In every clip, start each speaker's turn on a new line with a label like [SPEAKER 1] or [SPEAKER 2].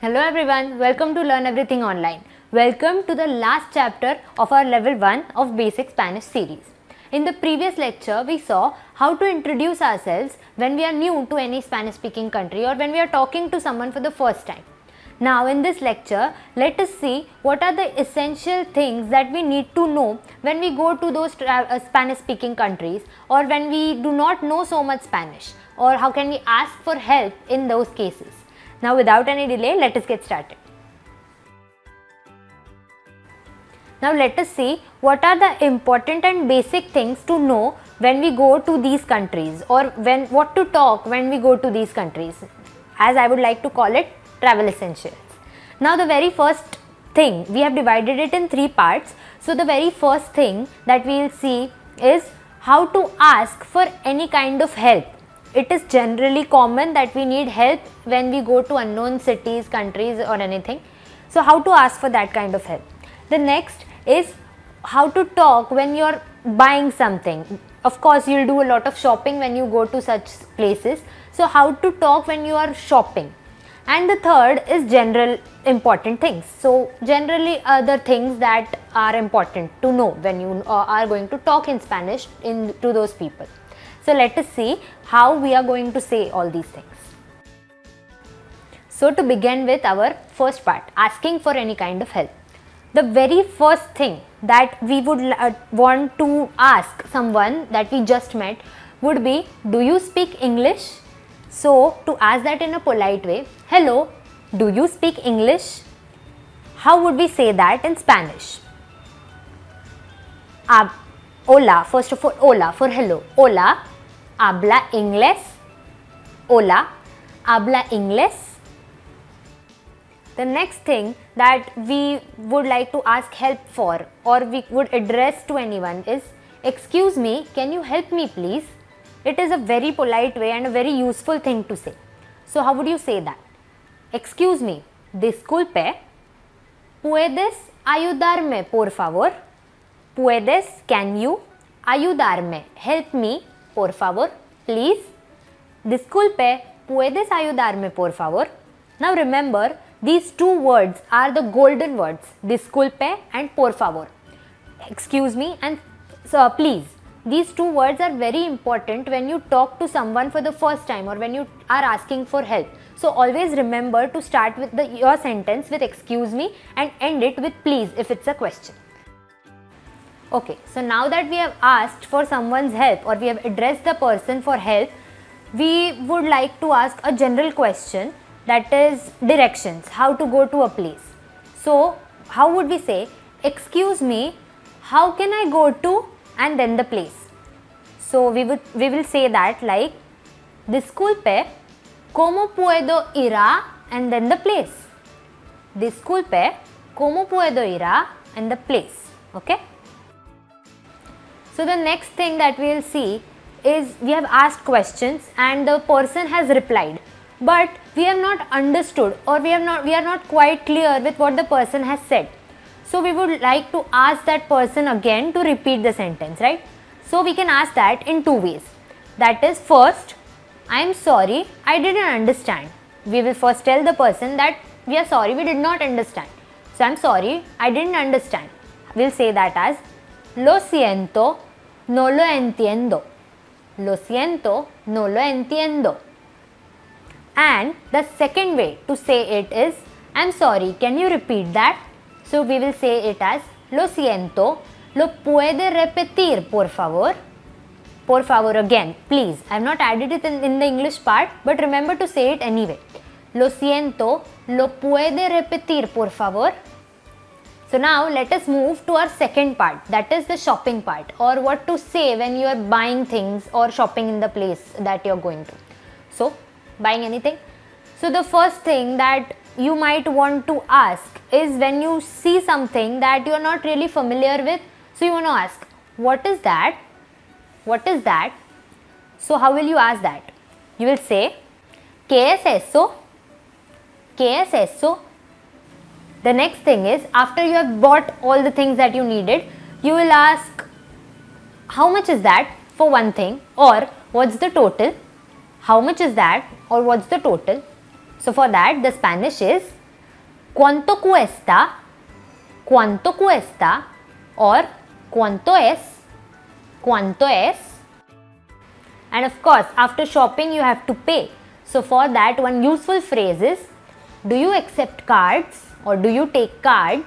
[SPEAKER 1] Hello everyone, welcome to Learn Everything Online. Welcome to the last chapter of our level 1 of Basic Spanish series. In the previous lecture, we saw how to introduce ourselves when we are new to any Spanish speaking country or when we are talking to someone for the first time. Now in this lecture, let us see what are the essential things that we need to know when we go to those Spanish speaking countries or when we do not know so much Spanish, or how can we ask for help in those cases. Now without any delay, let us get started. Now let us see what are the important and basic things to know when we go to these countries, or what to talk when we go to these countries, as I would like to call it travel essentials. Now the very first thing, we have divided it in 3 parts. So the very first thing that we will see is how to ask for any kind of help. It is generally common that we need help when we go to unknown cities, countries or anything. So how to ask for that kind of help. The next is how to talk when you are buying something. Of course, you will do a lot of shopping when you go to such places. So how to talk when you are shopping. And the third is general important things. So generally other things that are important to know when you are going to talk in Spanish to those people. So let us see how we are going to say all these things. So to begin with our first part, asking for any kind of help. The very first thing that we would want to ask someone that we just met would be, do you speak English? So to ask that in a polite way, hello, do you speak English? How would we say that in Spanish? Hola, first of all, hola for hello. Hola, habla inglés. Hola, habla inglés. The next thing that we would like to ask help for, or we would address to anyone, is, excuse me, can you help me please? It is a very polite way and a very useful thing to say. So how would you say that? Excuse me, disculpe, puedes ayudarme por favor? Puedes, can you, ayudarme, help me, por favor, please. Disculpe, puedes ayudarme por favor? Now remember, these two words are the golden words, disculpe and por favor. Excuse me and please. These two words are very important when you talk to someone for the first time or when you are asking for help. So always remember to start with your sentence with excuse me and end it with please if it's a question. Okay, so now that we have asked for someone's help or we have addressed the person for help, we would like to ask a general question, that is directions, how to go to a place. So how would we say, excuse me, how can I go to, and then the place. So we will say that like, disculpe, ¿cómo puedo ir a, and then the place. Disculpe, ¿cómo puedo ir a, and the place. Okay. So the next thing that we will see is, we have asked questions and the person has replied, but we have not understood, or we are not quite clear with what the person has said. So we would like to ask that person again to repeat the sentence, right? So we can ask that in 2 ways. That is, first, I am sorry, I didn't understand. We will first tell the person that we are sorry, we did not understand. So I am sorry, I didn't understand. We will say that as, lo siento, no lo entiendo. Lo siento, no lo entiendo. And the second way to say it is, I am sorry, can you repeat that? So we will say it as, lo siento, lo puede repetir por favor? Por favor again, please. I have not added it in the English part, but remember to say it anyway. Lo siento, lo puede repetir por favor? So now let us move to our second part, that is the shopping part, or what to say when you are buying things or shopping in the place that you are going to. So buying anything. So the first thing that you might want to ask is, when you see something that you are not really familiar with, so you want to ask, what is that? What is that? So how will you ask that? You will say, ¿qué es eso? ¿Qué es eso? The next thing is, after you have bought all the things that you needed, you will ask, how much is that for one thing, or what's the total? How much is that, or what's the total? So for that, the Spanish is ¿Cuánto cuesta? ¿Cuánto cuesta? Or ¿cuánto es? ¿Cuánto es? And of course, after shopping, you have to pay. So for that, one useful phrase is, do you accept cards or do you take cards?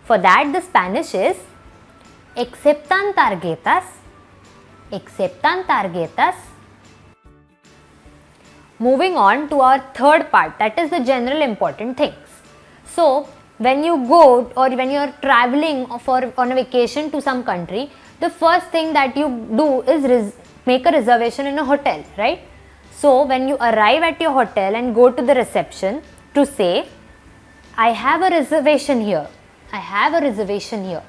[SPEAKER 1] For that, the Spanish is, ¿aceptan tarjetas? ¿Aceptan tarjetas? Moving on to our third part, that is the general important things. So, when you go or when you are traveling on a vacation to some country, the first thing that you do is make a reservation in a hotel, right? So, when you arrive at your hotel and go to the reception to say, I have a reservation here. I have a reservation here.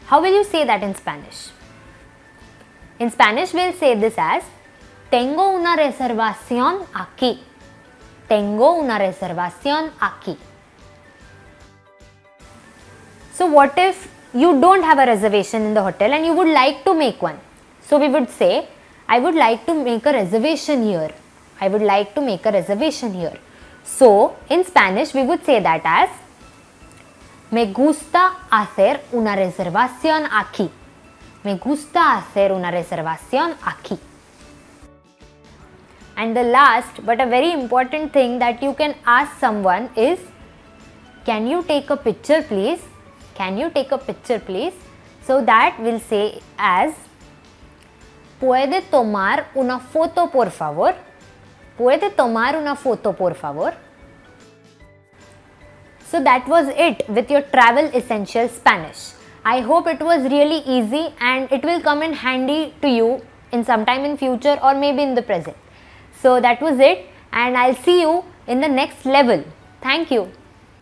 [SPEAKER 1] How will you say that in Spanish? In Spanish, we'll say this as, Tengo una reservación aquí. Tengo una reservación aquí. So what if you don't have a reservation in the hotel and you would like to make one? So we would say, I would like to make a reservation here. I would like to make a reservation here. So in Spanish, we would say that as, Me gusta hacer una reservación aquí. Me gusta hacer una reservación aquí. And the last but a very important thing that you can ask someone is, can you take a picture please? Can you take a picture please? So that will say as, ¿Puede tomar una foto por favor? ¿Puede tomar una foto por favor? So that was it with your Travel Essentials Spanish. I hope it was really easy and it will come in handy to you in some time in future or maybe in the present. So that was it, and I'll see you in the next level. Thank you.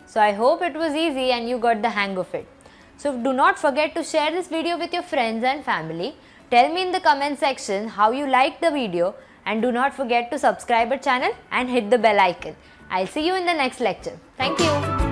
[SPEAKER 1] So I hope it was easy and you got the hang of it. So do not forget to share this video with your friends and family. Tell me in the comment section how you liked the video, and do not forget to subscribe our channel and hit the bell icon. I'll see you in the next lecture. Thank you.